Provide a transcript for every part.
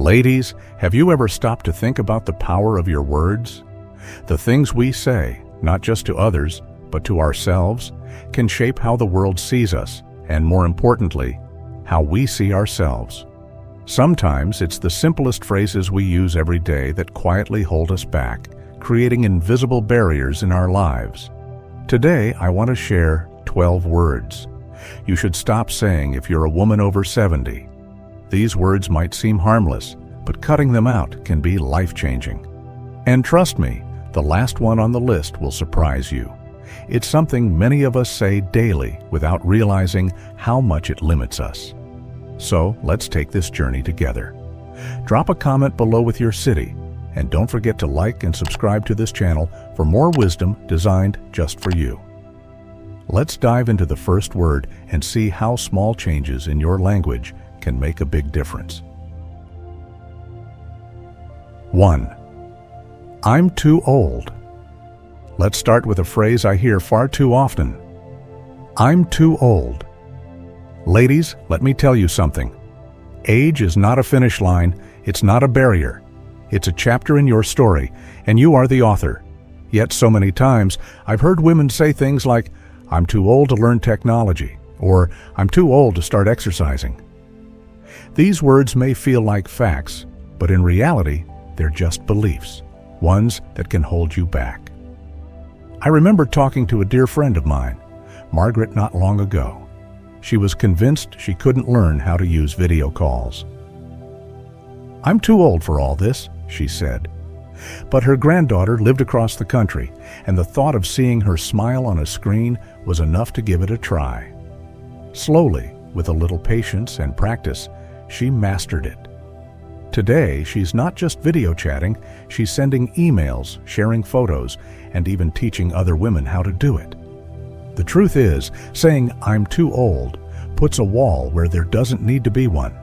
Ladies, have you ever stopped to think about the power of your words? The things we say, not just to others, but to ourselves, can shape how the world sees us, and more importantly, how we see ourselves. Sometimes it's the simplest phrases we use every day that quietly hold us back, creating invisible barriers in our lives. Today, I want to share 12 words you should stop saying if you're a woman over 70. These words might seem harmless, but cutting them out can be life-changing. And trust me, the last one on the list will surprise you. It's something many of us say daily without realizing how much it limits us. So let's take this journey together. Drop a comment below with your city, and don't forget to like and subscribe to this channel for more wisdom designed just for you. Let's dive into the first word and see how small changes in your language can make a big difference. 1. I'm too old. Let's start with a phrase I hear far too often. I'm too old. Ladies, let me tell you something. Age is not a finish line, it's not a barrier. It's a chapter in your story, and you are the author. Yet so many times, I've heard women say things like, I'm too old to learn technology, or I'm too old to start exercising. These words may feel like facts, but in reality, they're just beliefs, ones that can hold you back. I remember talking to a dear friend of mine, Margaret, not long ago. She was convinced she couldn't learn how to use video calls. I'm too old for all this, she said. But her granddaughter lived across the country, and the thought of seeing her smile on a screen was enough to give it a try. Slowly, with a little patience and practice, she mastered it. Today, she's not just video chatting, she's sending emails, sharing photos, and even teaching other women how to do it. The truth is, saying I'm too old puts a wall where there doesn't need to be one.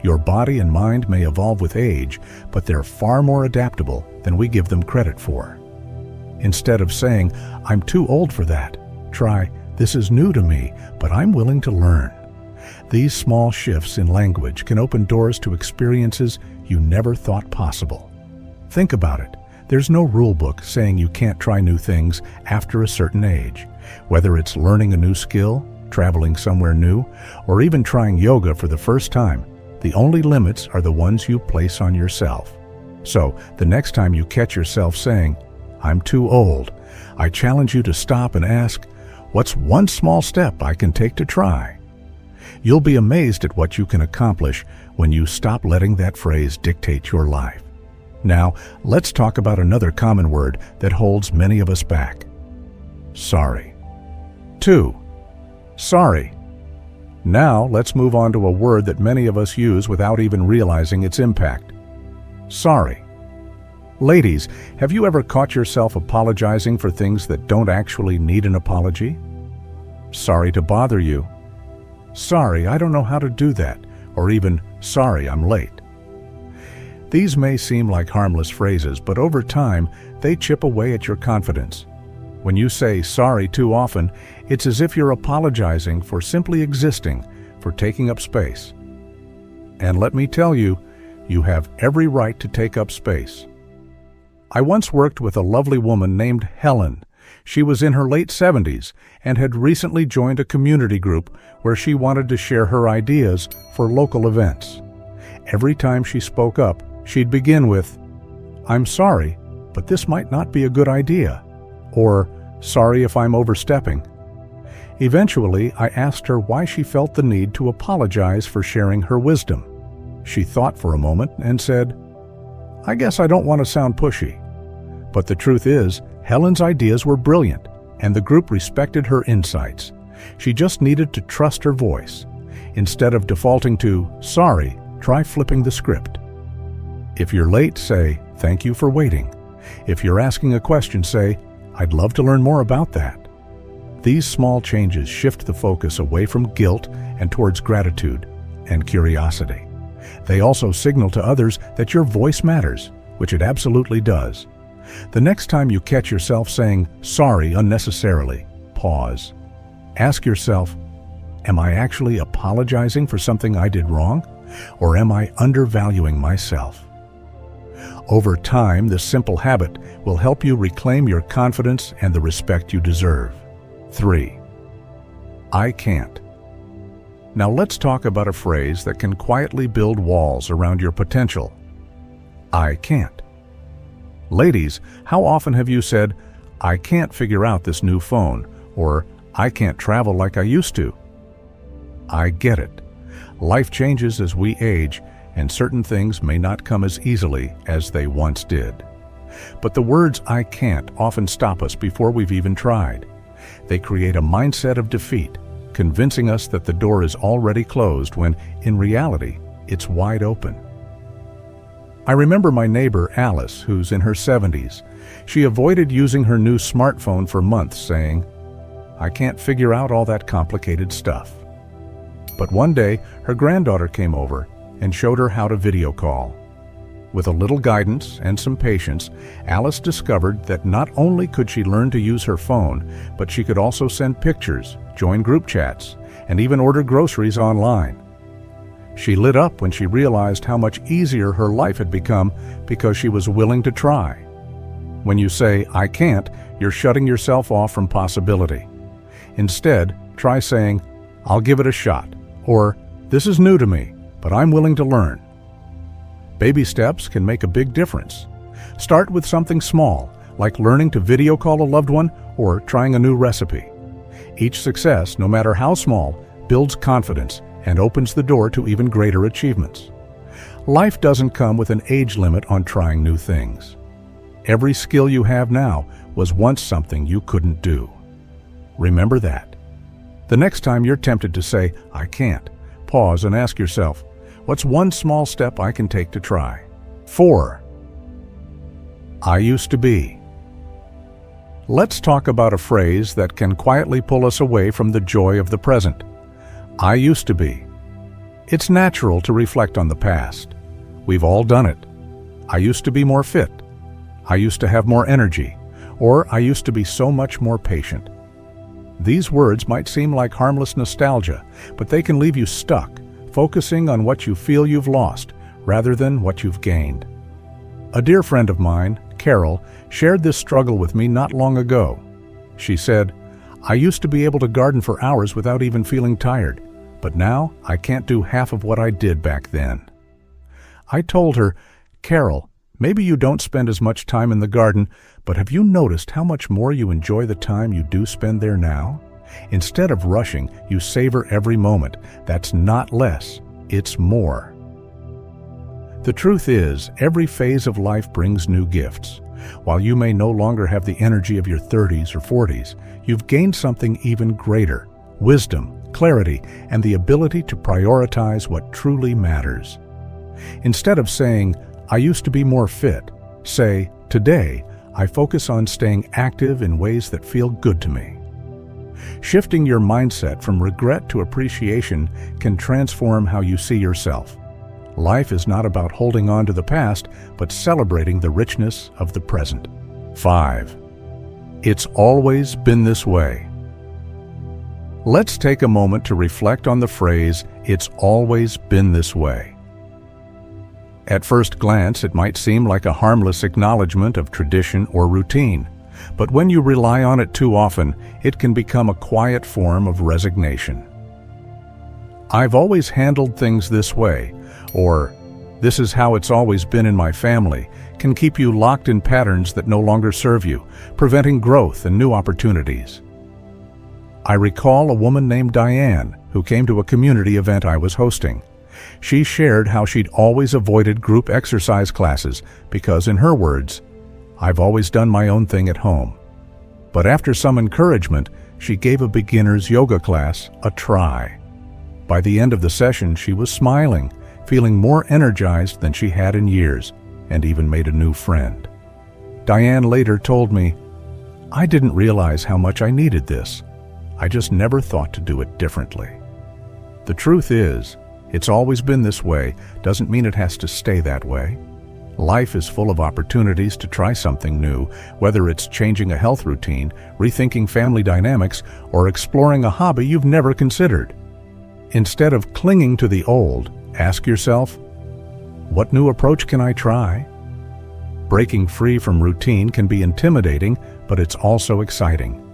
Your body and mind may evolve with age, but they're far more adaptable than we give them credit for. Instead of saying, I'm too old for that, try, this is new to me, but I'm willing to learn. These small shifts in language can open doors to experiences you never thought possible. Think about it. There's no rule book saying you can't try new things after a certain age, whether it's learning a new skill, traveling somewhere new, or even trying yoga for the first time. The only limits are the ones you place on yourself. So, the next time you catch yourself saying, I'm too old, I challenge you to stop and ask, what's one small step I can take to try? You'll be amazed at what you can accomplish when you stop letting that phrase dictate your life. Now, let's talk about another common word that holds many of us back. Sorry. 2. Sorry. Now, let's move on to a word that many of us use without even realizing its impact. Sorry. Ladies, have you ever caught yourself apologizing for things that don't actually need an apology? Sorry to bother you. Sorry, I don't know how to do that. Or even, sorry, I'm late. These may seem like harmless phrases, but over time, they chip away at your confidence. When you say sorry too often, it's as if you're apologizing for simply existing, for taking up space. And let me tell you, you have every right to take up space. I once worked with a lovely woman named Helen. She was in her late 70s and had recently joined a community group where she wanted to share her ideas for local events. Every time she spoke up, she'd begin with, I'm sorry, but this might not be a good idea. Or, sorry if I'm overstepping. Eventually, I asked her why she felt the need to apologize for sharing her wisdom. She thought for a moment and said, I guess I don't want to sound pushy. But the truth is, Helen's ideas were brilliant, and the group respected her insights. She just needed to trust her voice. Instead of defaulting to, sorry, try flipping the script. If you're late, say, thank you for waiting. If you're asking a question, say, I'd love to learn more about that. These small changes shift the focus away from guilt and towards gratitude and curiosity. They also signal to others that your voice matters, which it absolutely does. The next time you catch yourself saying sorry unnecessarily, pause. Ask yourself, am I actually apologizing for something I did wrong? Or am I undervaluing myself? Over time, this simple habit will help you reclaim your confidence and the respect you deserve. 3. I can't. Now let's talk about a phrase that can quietly build walls around your potential. I can't. Ladies, how often have you said, I can't figure out this new phone, or I can't travel like I used to? I get it. Life changes as we age, and certain things may not come as easily as they once did. But the words I can't often stop us before we've even tried. They create a mindset of defeat, convincing us that the door is already closed when, in reality, it's wide open. I remember my neighbor Alice, who's in her 70s. She avoided using her new smartphone for months, saying, I can't figure out all that complicated stuff. But one day, her granddaughter came over and showed her how to video call. With a little guidance and some patience, Alice discovered that not only could she learn to use her phone, but she could also send pictures, join group chats, and even order groceries online. She lit up when she realized how much easier her life had become because she was willing to try. When you say, I can't, you're shutting yourself off from possibility. Instead, try saying, I'll give it a shot, or this is new to me, but I'm willing to learn. Baby steps can make a big difference. Start with something small, like learning to video call a loved one or trying a new recipe. Each success, no matter how small, builds confidence and opens the door to even greater achievements. Life doesn't come with an age limit on trying new things. Every skill you have now was once something you couldn't do. Remember that. The next time you're tempted to say, I can't, pause and ask yourself, what's one small step I can take to try? 4. I used to be. Let's talk about a phrase that can quietly pull us away from the joy of the present. I used to be. It's natural to reflect on the past. We've all done it. I used to be more fit. I used to have more energy. Or I used to be so much more patient. These words might seem like harmless nostalgia, but they can leave you stuck, focusing on what you feel you've lost rather than what you've gained. A dear friend of mine, Carol, shared this struggle with me not long ago. She said, I used to be able to garden for hours without even feeling tired, but now I can't do half of what I did back then. I told her, Carol, maybe you don't spend as much time in the garden, but have you noticed how much more you enjoy the time you do spend there now? Instead of rushing, you savor every moment. That's not less, it's more. The truth is, every phase of life brings new gifts. While you may no longer have the energy of your 30s or 40s, you've gained something even greater: wisdom, clarity, and the ability to prioritize what truly matters. Instead of saying, I used to be more fit, say, today, I focus on staying active in ways that feel good to me. Shifting your mindset from regret to appreciation can transform how you see yourself. Life is not about holding on to the past, but celebrating the richness of the present. 5. It's always been this way. Let's take a moment to reflect on the phrase, it's always been this way. At first glance, it might seem like a harmless acknowledgement of tradition or routine, but when you rely on it too often, it can become a quiet form of resignation. I've always handled things this way, or this is how it's always been in my family, can keep you locked in patterns that no longer serve you, preventing growth and new opportunities. I recall a woman named Diane who came to a community event I was hosting. She shared how she'd always avoided group exercise classes because, in her words, I've always done my own thing at home. But after some encouragement, she gave a beginner's yoga class a try. By the end of the session, she was smiling, feeling more energized than she had in years, and even made a new friend. Diane later told me, I didn't realize how much I needed this. I just never thought to do it differently. The truth is, it's always been this way doesn't mean it has to stay that way. Life is full of opportunities to try something new, whether it's changing a health routine, rethinking family dynamics, or exploring a hobby you've never considered. Instead of clinging to the old, Ask yourself, what new approach can I try? Breaking free from routine can be intimidating, but it's also exciting.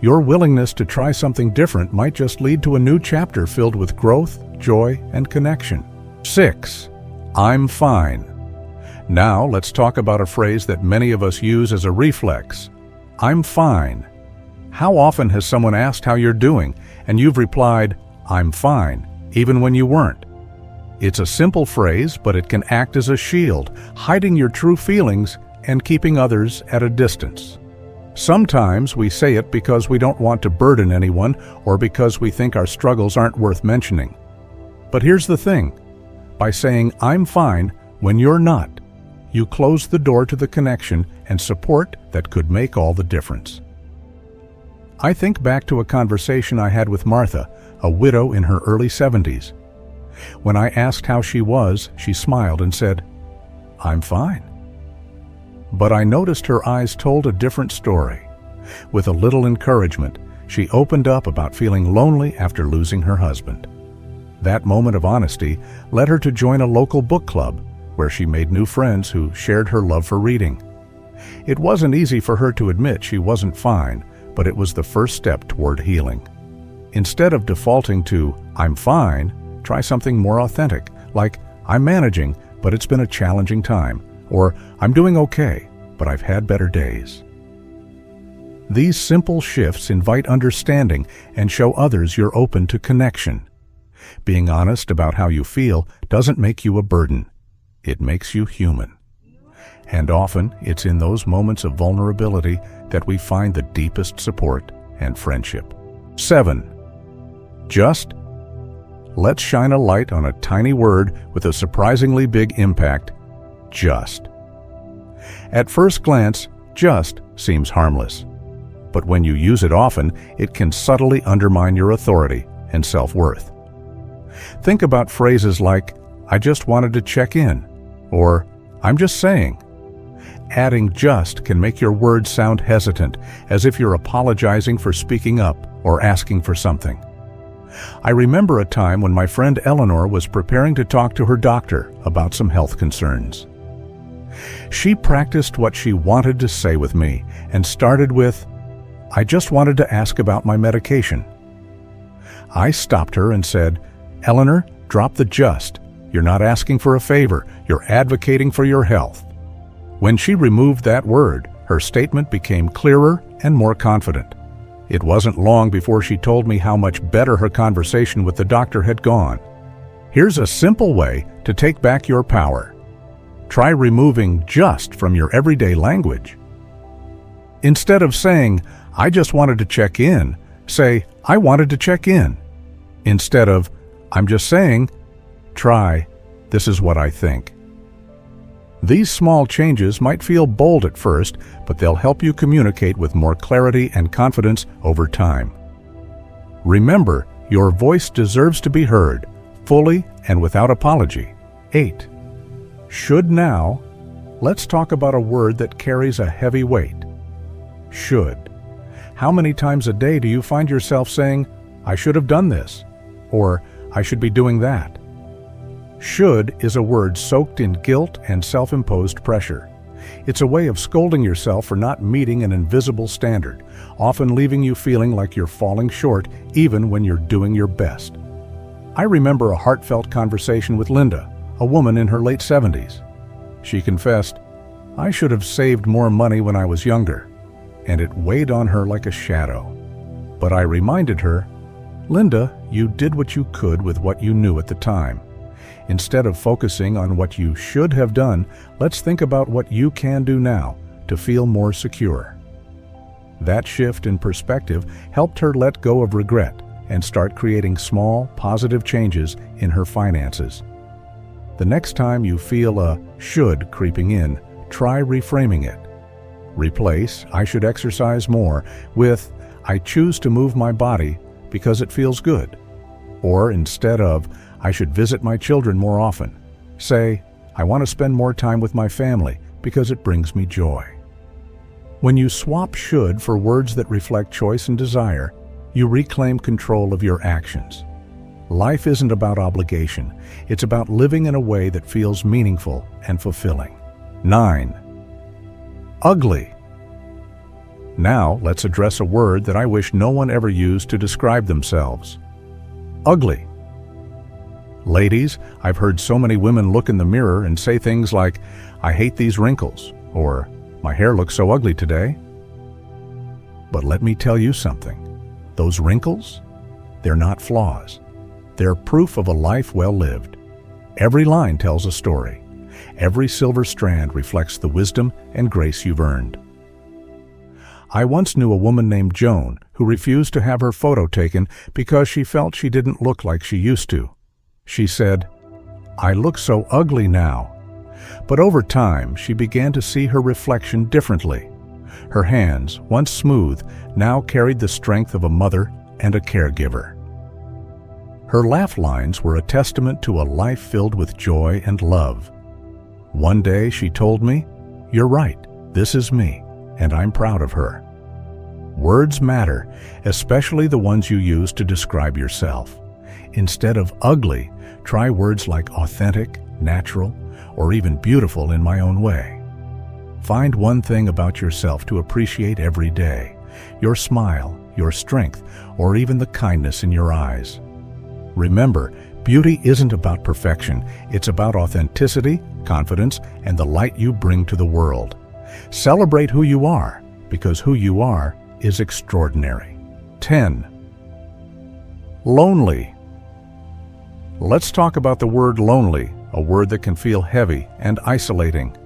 Your willingness to try something different might just lead to a new chapter filled with growth, joy, and connection. 6. I'm fine. Now let's talk about a phrase that many of us use as a reflex. I'm fine. How often has someone asked how you're doing, and you've replied, I'm fine, even when you weren't? It's a simple phrase, but it can act as a shield, hiding your true feelings and keeping others at a distance. Sometimes we say it because we don't want to burden anyone or because we think our struggles aren't worth mentioning. But here's the thing. By saying, I'm fine, when you're not, you close the door to the connection and support that could make all the difference. I think back to a conversation I had with Martha, a widow in her early 70s. When I asked how she was, she smiled and said, I'm fine. But I noticed her eyes told a different story. With a little encouragement, she opened up about feeling lonely after losing her husband. That moment of honesty led her to join a local book club, where she made new friends who shared her love for reading. It wasn't easy for her to admit she wasn't fine, but it was the first step toward healing. Instead of defaulting to, I'm fine, try something more authentic, like, I'm managing, but it's been a challenging time, or I'm doing okay, but I've had better days. These simple shifts invite understanding and show others you're open to connection. Being honest about how you feel doesn't make you a burden. It makes you human. And often, it's in those moments of vulnerability that we find the deepest support and friendship. 7. Just. Let's shine a light on a tiny word with a surprisingly big impact. Just. At first glance, just seems harmless. But when you use it often, it can subtly undermine your authority and self-worth. Think about phrases like, I just wanted to check in, or I'm just saying. Adding just can make your words sound hesitant, as if you're apologizing for speaking up or asking for something. I remember a time when my friend Eleanor was preparing to talk to her doctor about some health concerns. She practiced what she wanted to say with me and started with, I just wanted to ask about my medication. I stopped her and said, Eleanor, drop the just. You're not asking for a favor, you're advocating for your health. When she removed that word, her statement became clearer and more confident. It wasn't long before she told me how much better her conversation with the doctor had gone. Here's a simple way to take back your power. Try removing just from your everyday language. Instead of saying, I just wanted to check in, say, I wanted to check in. Instead of, I'm just saying, try, this is what I think. These small changes might feel bold at first, but they'll help you communicate with more clarity and confidence over time. Remember, your voice deserves to be heard, fully and without apology. 8. Should now. Let's talk about a word that carries a heavy weight. Should. How many times a day do you find yourself saying, I should have done this, or I should be doing that? Should is a word soaked in guilt and self-imposed pressure. It's a way of scolding yourself for not meeting an invisible standard, often leaving you feeling like you're falling short even when you're doing your best. I remember a heartfelt conversation with Linda, a woman in her late 70s. She confessed, I should have saved more money when I was younger, and it weighed on her like a shadow. But I reminded her, Linda, you did what you could with what you knew at the time. Instead of focusing on what you should have done, let's think about what you can do now to feel more secure. That shift in perspective helped her let go of regret and start creating small, positive changes in her finances. The next time you feel a should creeping in, try reframing it. Replace I should exercise more with I choose to move my body because it feels good. Or instead of I should visit my children more often, say, I want to spend more time with my family because it brings me joy. When you swap should for words that reflect choice and desire, you reclaim control of your actions. Life isn't about obligation. It's about living in a way that feels meaningful and fulfilling. 9. Ugly. Now, let's address a word that I wish no one ever used to describe themselves. Ugly. Ladies, I've heard so many women look in the mirror and say things like, "I hate these wrinkles," or "My hair looks so ugly today." But let me tell you something. Those wrinkles, they're not flaws. They're proof of a life well lived. Every line tells a story. Every silver strand reflects the wisdom and grace you've earned. I once knew a woman named Joan who refused to have her photo taken because she felt she didn't look like she used to. She said, "I look so ugly now." But over time, she began to see her reflection differently. Her hands, once smooth, now carried the strength of a mother and a caregiver. Her laugh lines were a testament to a life filled with joy and love. One day she told me, "You're right, this is me, and I'm proud of her." Words matter, especially the ones you use to describe yourself. Instead of ugly, try words like authentic, natural, or even beautiful in my own way. Find one thing about yourself to appreciate every day: your smile, your strength, or even the kindness in your eyes. Remember, beauty isn't about perfection. It's about authenticity, confidence, and the light you bring to the world. Celebrate who you are, because who you are is extraordinary. 10. Lonely. Let's talk about the word lonely, a word that can feel heavy and isolating.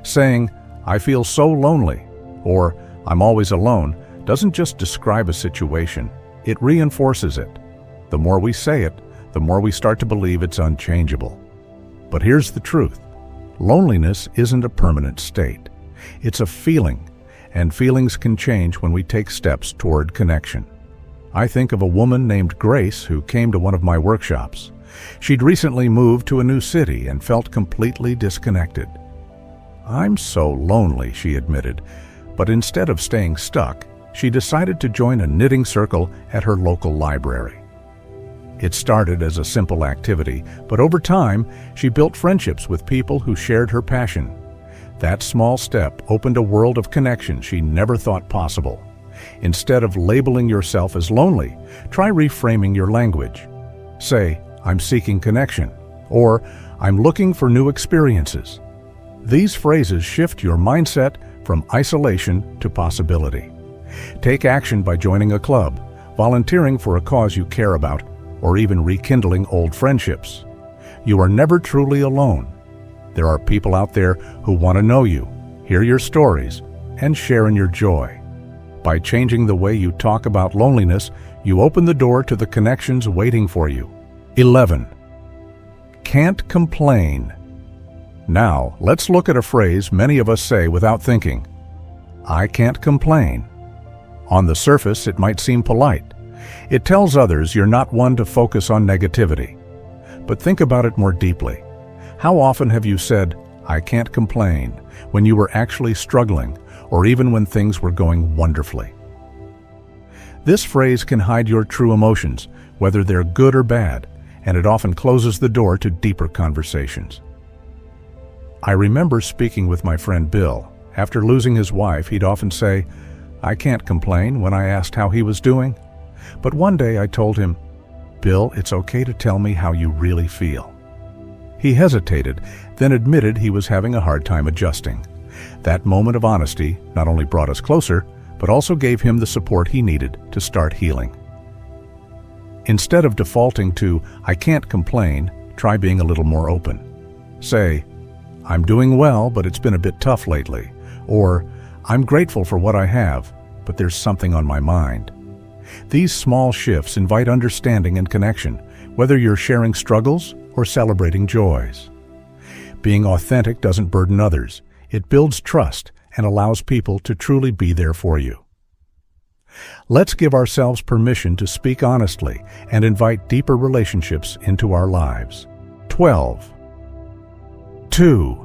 Saying, "I feel so lonely," or "I'm always alone," doesn't just describe a situation, it reinforces it. The more we say it, the more we start to believe it's unchangeable. But here's the truth. Loneliness isn't a permanent state. It's a feeling, and feelings can change when we take steps toward connection. I think of a woman named Grace who came to one of my workshops. She'd recently moved to a new city and felt completely disconnected. "I'm so lonely," she admitted, but instead of staying stuck, she decided to join a knitting circle at her local library. It started as a simple activity, but over time, she built friendships with people who shared her passion. That small step opened a world of connection she never thought possible. Instead of labeling yourself as lonely, try reframing your language. Say, "I'm seeking connection," or "I'm looking for new experiences." These phrases shift your mindset from isolation to possibility. Take action by joining a club, volunteering for a cause you care about, or even rekindling old friendships. You are never truly alone. There are people out there who want to know you, hear your stories, and share in your joy. By changing the way you talk about loneliness, you open the door to the connections waiting for you. 11. Can't complain. Now, let's look at a phrase many of us say without thinking. I can't complain. On the surface, it might seem polite. It tells others you're not one to focus on negativity. But think about it more deeply. How often have you said, "I can't complain," when you were actually struggling, or even when things were going wonderfully? This phrase can hide your true emotions, whether they're good or bad, and it often closes the door to deeper conversations. I remember speaking with my friend Bill. After losing his wife, he'd often say, "I can't complain," when I asked how he was doing. But one day I told him, "Bill, it's okay to tell me how you really feel." He hesitated, then admitted he was having a hard time adjusting. That moment of honesty not only brought us closer, but also gave him the support he needed to start healing. Instead of defaulting to, "I can't complain," try being a little more open. Say, "I'm doing well, but it's been a bit tough lately," or "I'm grateful for what I have, but there's something on my mind." These small shifts invite understanding and connection, whether you're sharing struggles or celebrating joys. Being authentic doesn't burden others. It builds trust and allows people to truly be there for you. Let's give ourselves permission to speak honestly and invite deeper relationships into our lives. 12. 2.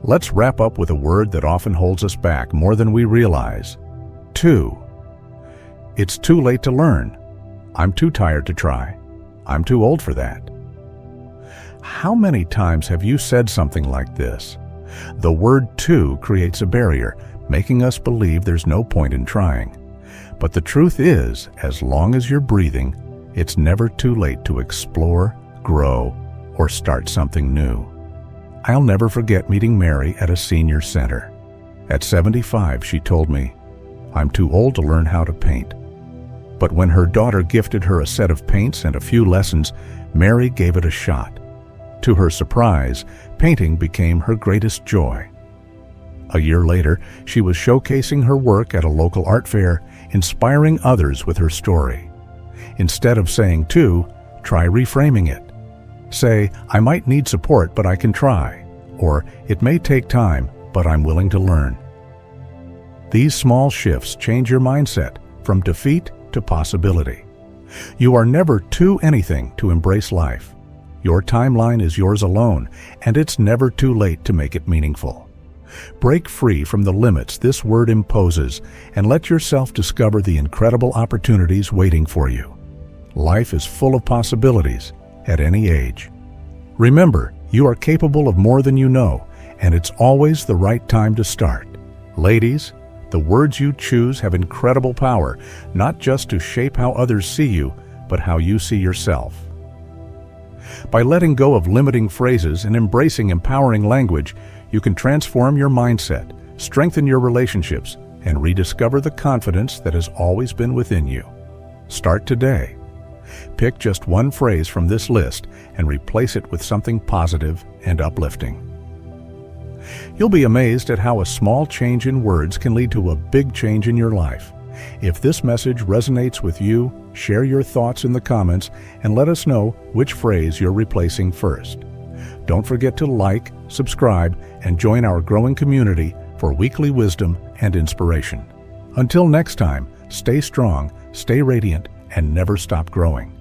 Let's wrap up with a word that often holds us back more than we realize. 2. It's too late to learn. I'm too tired to try. I'm too old for that. How many times have you said something like this? The word too creates a barrier, making us believe there's no point in trying. But the truth is, as long as you're breathing, it's never too late to explore, grow, or start something new. I'll never forget meeting Mary at a senior center. At 75, she told me, "I'm too old to learn how to paint." But when her daughter gifted her a set of paints and a few lessons, Mary gave it a shot. To her surprise, painting became her greatest joy. A year later, she was showcasing her work at a local art fair, inspiring others with her story. Instead of saying too, try reframing it. Say, "I might need support, but I can try," or "It may take time, but I'm willing to learn." These small shifts change your mindset from defeat to possibility. You are never too anything to embrace life. Your timeline is yours alone, and it's never too late to make it meaningful. Break free from the limits this word imposes and let yourself discover the incredible opportunities waiting for you. Life is full of possibilities at any age. Remember, you are capable of more than you know, and it's always the right time to start. Ladies, the words you choose have incredible power, not just to shape how others see you, but how you see yourself. By letting go of limiting phrases and embracing empowering language, you can transform your mindset, strengthen your relationships, and rediscover the confidence that has always been within you. Start today. Pick just one phrase from this list and replace it with something positive and uplifting. You'll be amazed at how a small change in words can lead to a big change in your life. If this message resonates with you, share your thoughts in the comments and let us know which phrase you're replacing first. Don't forget to like, subscribe, and join our growing community for weekly wisdom and inspiration. Until next time, stay strong, stay radiant, and never stop growing.